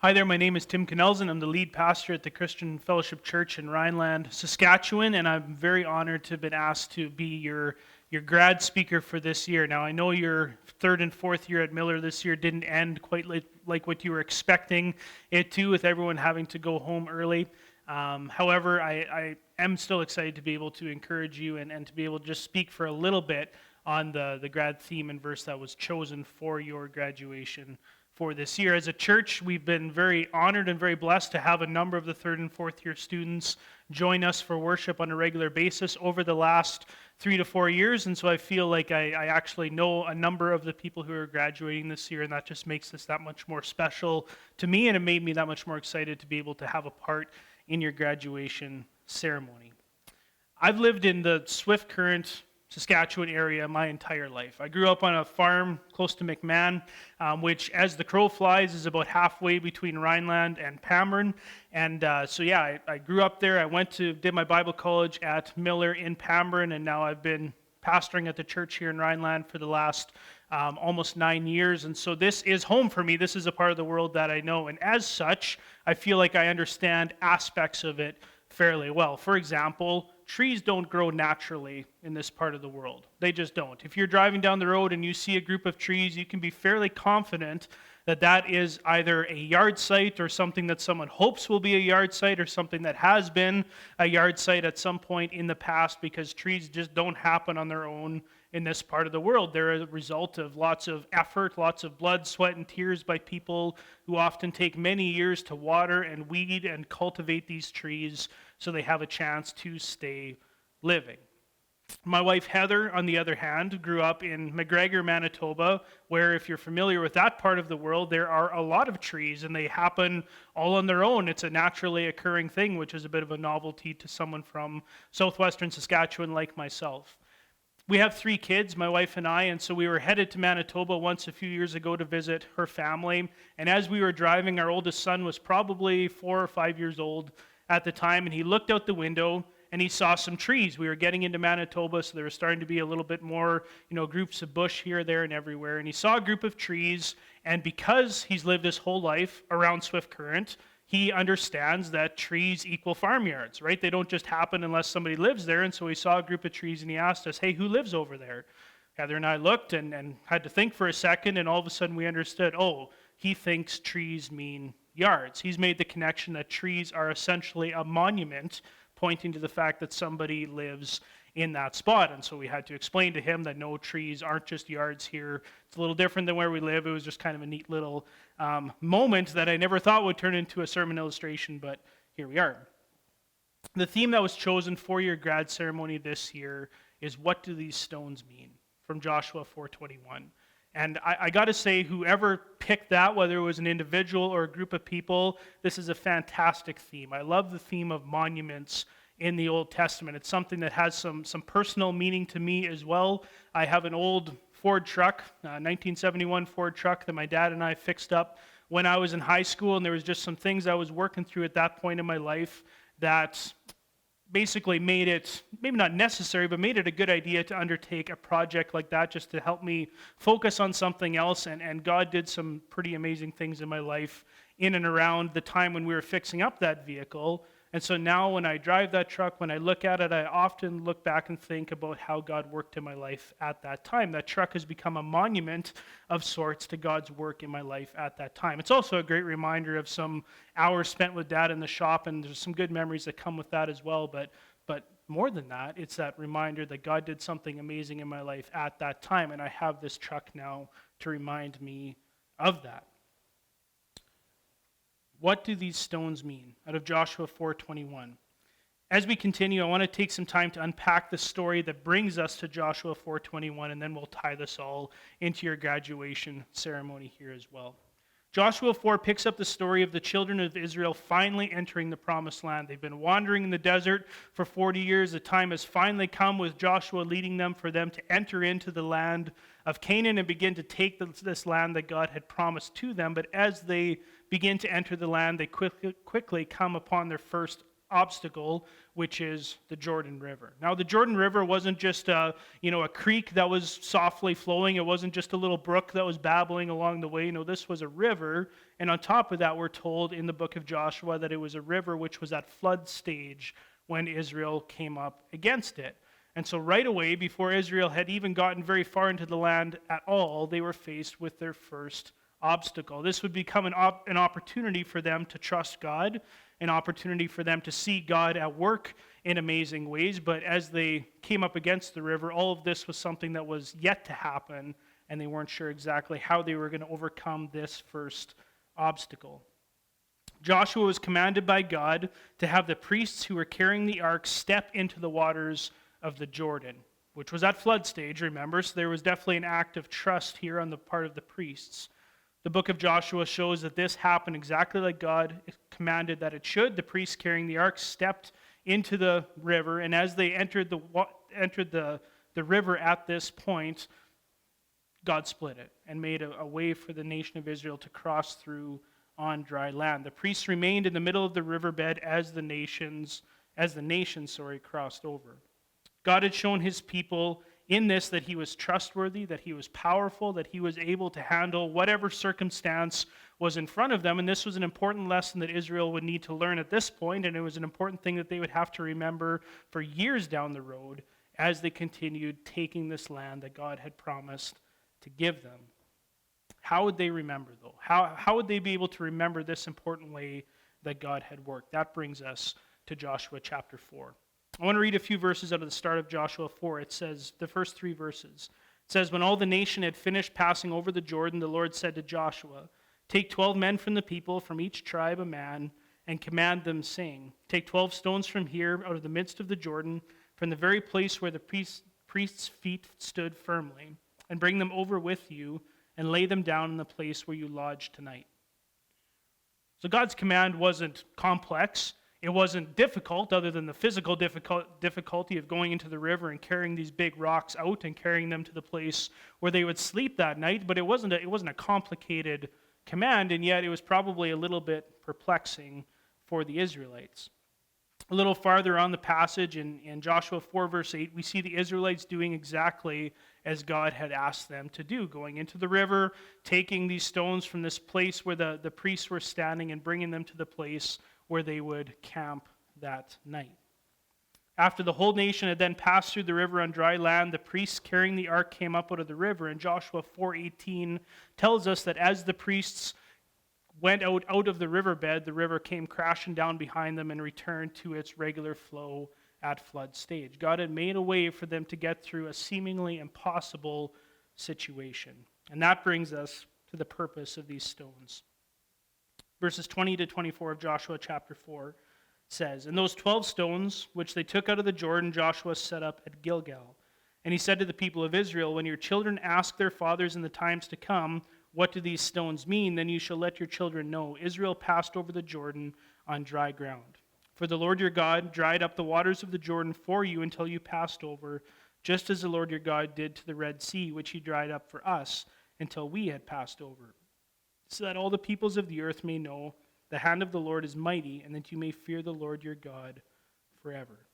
Hi there, my name is Tim Knelsen. I'm the lead pastor at the Christian Fellowship Church in Rhineland, Saskatchewan, and I'm very honored to have been asked to be your grad speaker for this year. Now, I know your third and fourth year at Millar this year didn't end quite like what you were expecting it to, with everyone having to go home early. However, I am still excited to be able to encourage you and to be able to just speak for a little bit on the grad theme and verse that was chosen for your graduation for this year. As a church, we've been very honored and very blessed to have a number of the third and fourth year students join us for worship on a regular basis over the last 3 to 4 years, and so I feel like I actually know a number of the people who are graduating this year, and that just makes this that much more special to me, and it made me that much more excited to be able to have a part in your graduation ceremony. I've lived in the Swift Current, Saskatchewan area my entire life. I grew up on a farm close to McMahon, which, as the crow flies, is about halfway between Rhineland and Pambrun. And I grew up there. I did my Bible college at Millar in Pambrun, and now I've been pastoring at the church here in Rhineland for the last almost 9 years. And so this is home for me. This is a part of the world that I know. And as such, I feel like I understand aspects of it fairly well. For example, trees don't grow naturally in this part of the world. They just don't. If you're driving down the road and you see a group of trees, you can be fairly confident that that is either a yard site or something that someone hopes will be a yard site or something that has been a yard site at some point in the past, because trees just don't happen on their own in this part of the world. They're a result of lots of effort, lots of blood, sweat, and tears by people who often take many years to water and weed and cultivate these trees so they have a chance to stay living. My wife Heather, on the other hand, grew up in McGregor, Manitoba, where, if you're familiar with that part of the world, there are a lot of trees and they happen all on their own. It's a naturally occurring thing, which is a bit of a novelty to someone from southwestern Saskatchewan like myself. We have 3 kids, my wife and I, and so we were headed to Manitoba once a few years ago to visit her family. And as we were driving, our oldest son was probably 4 or 5 years old at the time, and he looked out the window and he saw some trees. We were getting into Manitoba, so there was starting to be a little bit more, groups of bush here, there, and everywhere. And he saw a group of trees, and because he's lived his whole life around Swift Current, he understands that trees equal farmyards, right? They don't just happen unless somebody lives there. And so he saw a group of trees and he asked us, hey, who lives over there? Heather and I looked and had to think for a second, and all of a sudden we understood, he thinks trees mean yards. He's made the connection that trees are essentially a monument pointing to the fact that somebody lives in that spot. And so we had to explain to him that no, trees aren't just yards here. It's a little different than where we live. It was just kind of a neat little moment that I never thought would turn into a sermon illustration, but here we are. The theme that was chosen for your grad ceremony this year is, what do these stones mean? From Joshua 4:21. And I got to say, whoever picked that, whether it was an individual or a group of people, this is a fantastic theme. I love the theme of monuments in the Old Testament. It's something that has some personal meaning to me as well. I have an old Ford truck, 1971 Ford truck that my dad and I fixed up when I was in high school, and there was just some things I was working through at that point in my life that basically made it, maybe not necessary, but made it a good idea to undertake a project like that just to help me focus on something else. And God did some pretty amazing things in my life in and around the time when we were fixing up that vehicle. And so now when I drive that truck, when I look at it, I often look back and think about how God worked in my life at that time. That truck has become a monument of sorts to God's work in my life at that time. It's also a great reminder of some hours spent with Dad in the shop, and there's some good memories that come with that as well. But more than that, it's that reminder that God did something amazing in my life at that time, and I have this truck now to remind me of that. What do these stones mean? Out of Joshua 4:21. As we continue, I want to take some time to unpack the story that brings us to Joshua 4:21, and then we'll tie this all into your graduation ceremony here as well. Joshua 4 picks up the story of the children of Israel finally entering the promised land. They've been wandering in the desert for 40 years. The time has finally come with Joshua leading them for them to enter into the land of Canaan and begin to take this land that God had promised to them. But as they begin to enter the land, they quickly come upon their first obstacle, which is the Jordan River. Now, the Jordan River wasn't just a creek that was softly flowing. It wasn't just a little brook that was babbling along the way. No, this was a river, And on top of that, we're told in the book of Joshua that it was a river which was at flood stage when Israel came up against it. And so right away, before Israel had even gotten very far into the land at all, they were faced with their first obstacle. This would become an opportunity for them to trust God, an opportunity for them to see God at work in amazing ways. But as they came up against the river, all of this was something that was yet to happen, and they weren't sure exactly how they were going to overcome this first obstacle. Joshua was commanded by God to have the priests who were carrying the ark step into the waters of the Jordan, which was at flood stage, remember, so there was definitely an act of trust here on the part of the priests. The book of Joshua shows that this happened exactly like God commanded that it should. The priests carrying the ark stepped into the river, and as they entered the river at this point, God split it and made a way for the nation of Israel to cross through on dry land. The priests remained in the middle of the riverbed as the nation crossed over. God had shown his people in this that he was trustworthy, that he was powerful, that he was able to handle whatever circumstance was in front of them. And this was an important lesson that Israel would need to learn at this point, and it was an important thing that they would have to remember for years down the road as they continued taking this land that God had promised to give them. How would they remember, though? How would they be able to remember this important way that God had worked? That brings us to Joshua chapter 4. I want to read a few verses out of the start of Joshua 4. It says, the first 3 verses. It says, when all the nation had finished passing over the Jordan, the Lord said to Joshua, take 12 men from the people, from each tribe a man, and command them, saying, take 12 stones from here, out of the midst of the Jordan, from the very place where the priest's feet stood firmly, and bring them over with you, and lay them down in the place where you lodge tonight. So God's command wasn't complex. It wasn't difficult, other than the physical difficulty of going into the river and carrying these big rocks out and carrying them to the place where they would sleep that night. But it wasn't a complicated command, and yet it was probably a little bit perplexing for the Israelites. A little farther on the passage in Joshua 4, verse 8, we see the Israelites doing exactly as God had asked them to do, going into the river, taking these stones from this place where the priests were standing and bringing them to the place where they would camp that night. After the whole nation had then passed through the river on dry land, the priests carrying the ark came up out of the river. And Joshua 4:18 tells us that as the priests went out of the riverbed, the river came crashing down behind them and returned to its regular flow at flood stage. God had made a way for them to get through a seemingly impossible situation. And that brings us to the purpose of these stones. Verses 20 to 24 of Joshua chapter 4 says, and those 12 stones which they took out of the Jordan, Joshua set up at Gilgal. And he said to the people of Israel, when your children ask their fathers in the times to come, what do these stones mean? Then you shall let your children know. Israel passed over the Jordan on dry ground. For the Lord your God dried up the waters of the Jordan for you until you passed over, just as the Lord your God did to the Red Sea, which he dried up for us until we had passed over. So that all the peoples of the earth may know the hand of the Lord is mighty, and that you may fear the Lord your God forever.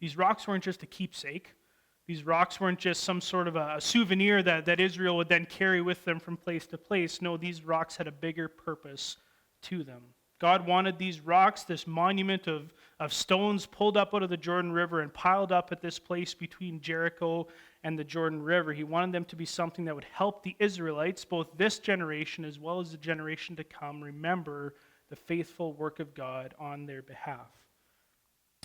These rocks weren't just a keepsake. These rocks weren't just some sort of a souvenir that Israel would then carry with them from place to place. No, these rocks had a bigger purpose to them. God wanted these rocks, this monument of stones pulled up out of the Jordan River and piled up at this place between Jericho and the Jordan River. He wanted them to be something that would help the Israelites, both this generation as well as the generation to come, remember the faithful work of God on their behalf.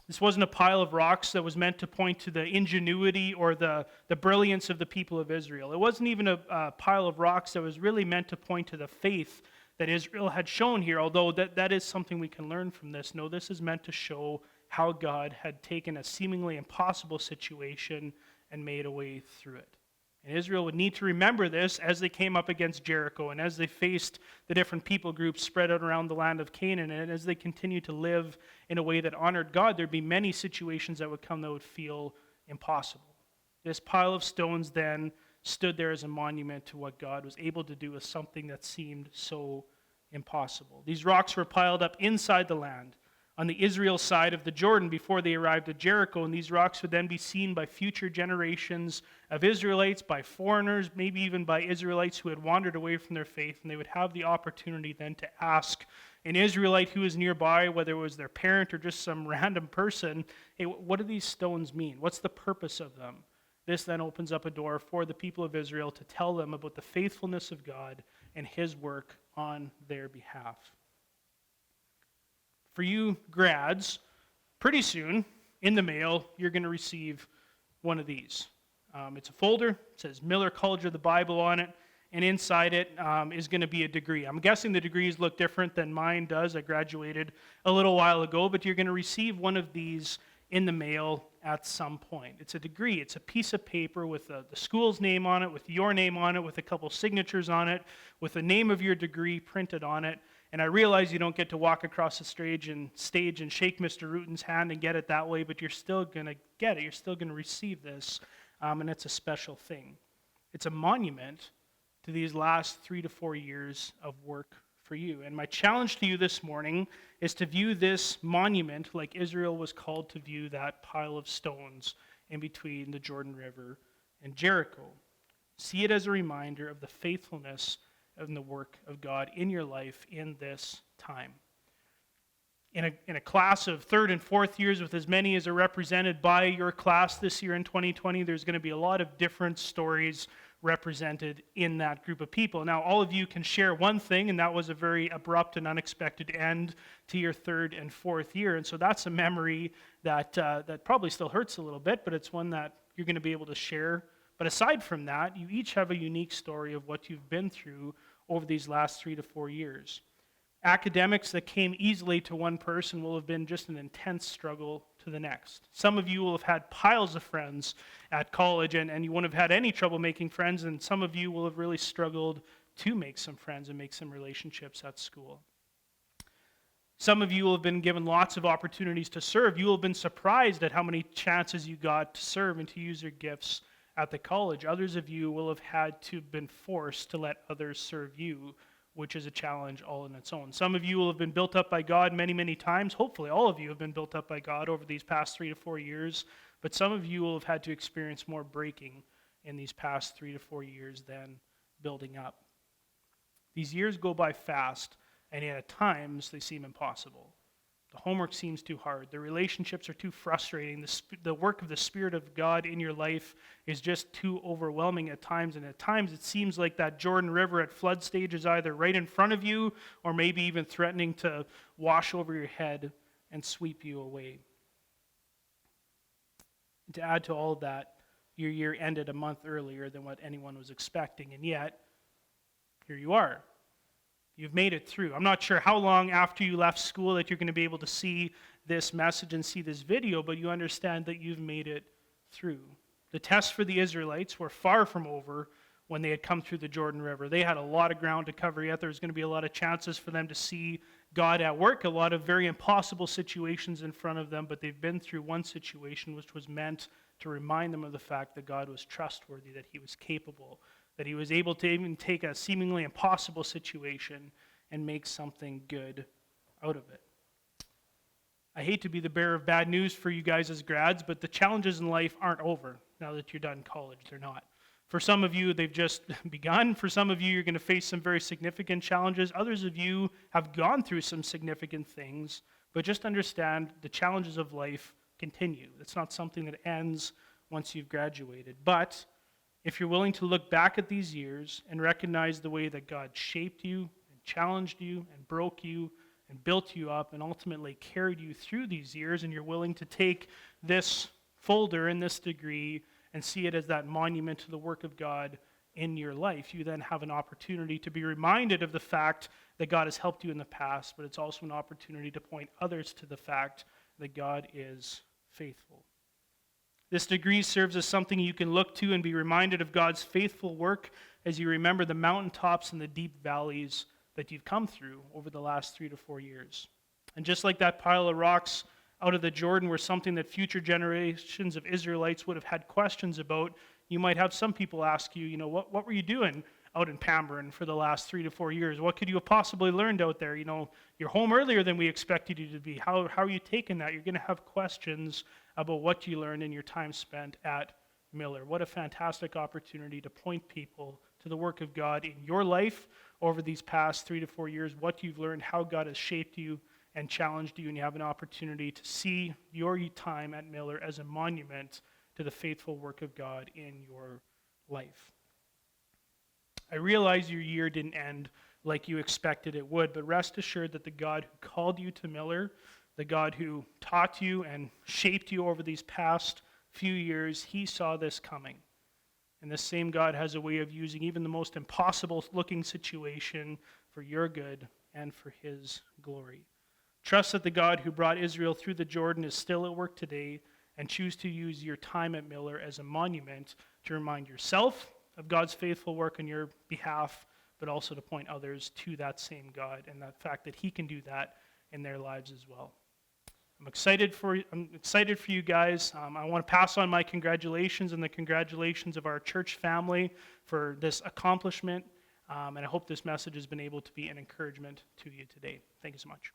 This wasn't a pile of rocks that was meant to point to the ingenuity or the brilliance of the people of Israel. It wasn't even a pile of rocks that was really meant to point to the faith that Israel had shown here, although that is something we can learn from this. No, this is meant to show how God had taken a seemingly impossible situation and made a way through it. And Israel would need to remember this as they came up against Jericho and as they faced the different people groups spread out around the land of Canaan, and as they continued to live in a way that honored God, there'd be many situations that would come that would feel impossible. This pile of stones then stood there as a monument to what God was able to do with something that seemed so impossible. These rocks were piled up inside the land, on the Israel side of the Jordan before they arrived at Jericho, and these rocks would then be seen by future generations of Israelites, by foreigners, maybe even by Israelites who had wandered away from their faith, and they would have the opportunity then to ask an Israelite who was nearby, whether it was their parent or just some random person, hey, what do these stones mean? What's the purpose of them? This then opens up a door for the people of Israel to tell them about the faithfulness of God and his work on their behalf. For you grads, pretty soon, in the mail, you're going to receive one of these. It's a folder. It says Millar College of the Bible on it, and inside it is going to be a degree. I'm guessing the degrees look different than mine does. I graduated a little while ago, but you're going to receive one of these in the mail at some point. It's a degree. It's a piece of paper with the school's name on it, with your name on it, with a couple signatures on it, with the name of your degree printed on it. And I realize you don't get to walk across the stage and shake Mr. Ruten's hand and get it that way, but you're still going to get it. You're still going to receive this, and it's a special thing. It's a monument to these last 3 to 4 years of work for you. And my challenge to you this morning is to view this monument like Israel was called to view that pile of stones in between the Jordan River and Jericho. See it as a reminder of the faithfulness and the work of God in your life in this time. In a class of third and fourth years, with as many as are represented by your class this year in 2020, there's going to be a lot of different stories represented in that group of people. Now, all of you can share one thing, and that was a very abrupt and unexpected end to your third and fourth year. And so that's a memory that probably still hurts a little bit, but it's one that you're going to be able to share. But aside from that, you each have a unique story of what you've been through over these last 3 to 4 years. Academics that came easily to one person will have been just an intense struggle to the next. Some of you will have had piles of friends at college, and you wouldn't have had any trouble making friends, and some of you will have really struggled to make some friends and make some relationships at school. Some of you will have been given lots of opportunities to serve. You will have been surprised at how many chances you got to serve and to use your gifts at the college. Others of you will have had to have been forced to let others serve you, which is a challenge all in its own. Some of you will have been built up by God many, many times. Hopefully all of you have been built up by God over these past 3 to 4 years, but some of you will have had to experience more breaking in these past 3 to 4 years than building up. These years go by fast, and yet at times they seem impossible. The homework seems too hard. The relationships are too frustrating. The work of the Spirit of God in your life is just too overwhelming at times. And at times it seems like that Jordan River at flood stage is either right in front of you or maybe even threatening to wash over your head and sweep you away. And to add to all of that, your year ended a month earlier than what anyone was expecting. And yet, here you are. You've made it through. I'm not sure how long after you left school that you're going to be able to see this message and see this video, but you understand that you've made it through. The tests for the Israelites were far from over when they had come through the Jordan River. They had a lot of ground to cover yet. There was going to be a lot of chances for them to see God at work, a lot of very impossible situations in front of them, but they've been through one situation which was meant to remind them of the fact that God was trustworthy, that he was capable, that he was able to even take a seemingly impossible situation and make something good out of it. I hate to be the bearer of bad news for you guys as grads, but the challenges in life aren't over now that you're done college. They're not. For some of you, they've just begun. For some of you, you're going to face some very significant challenges. Others of you have gone through some significant things, but just understand the challenges of life continue. It's not something that ends once you've graduated. But if you're willing to look back at these years and recognize the way that God shaped you and challenged you and broke you and built you up and ultimately carried you through these years, and you're willing to take this folder and this degree and see it as that monument to the work of God in your life, you then have an opportunity to be reminded of the fact that God has helped you in the past, but it's also an opportunity to point others to the fact that God is faithful. This degree serves as something you can look to and be reminded of God's faithful work as you remember the mountaintops and the deep valleys that you've come through over the last 3 to 4 years. And just like that pile of rocks out of the Jordan were something that future generations of Israelites would have had questions about, you might have some people ask you, what were you doing out in Pambrun for the last 3 to 4 years. What could you have possibly learned out there? You're home earlier than we expected you to be. How are you taking that? You're going to have questions about what you learned in your time spent at Millar. What a fantastic opportunity to point people to the work of God in your life over these past 3 to 4 years, what you've learned, how God has shaped you and challenged you, and you have an opportunity to see your time at Millar as a monument to the faithful work of God in your life. I realize your year didn't end like you expected it would, but rest assured that the God who called you to Millar, the God who taught you and shaped you over these past few years, he saw this coming. And this same God has a way of using even the most impossible looking situation for your good and for his glory. Trust that the God who brought Israel through the Jordan is still at work today, and choose to use your time at Millar as a monument to remind yourself of God's faithful work on your behalf, but also to point others to that same God and the fact that he can do that in their lives as well. I'm excited for you guys. I want to pass on my congratulations and the congratulations of our church family for this accomplishment, and I hope this message has been able to be an encouragement to you today. Thank you so much.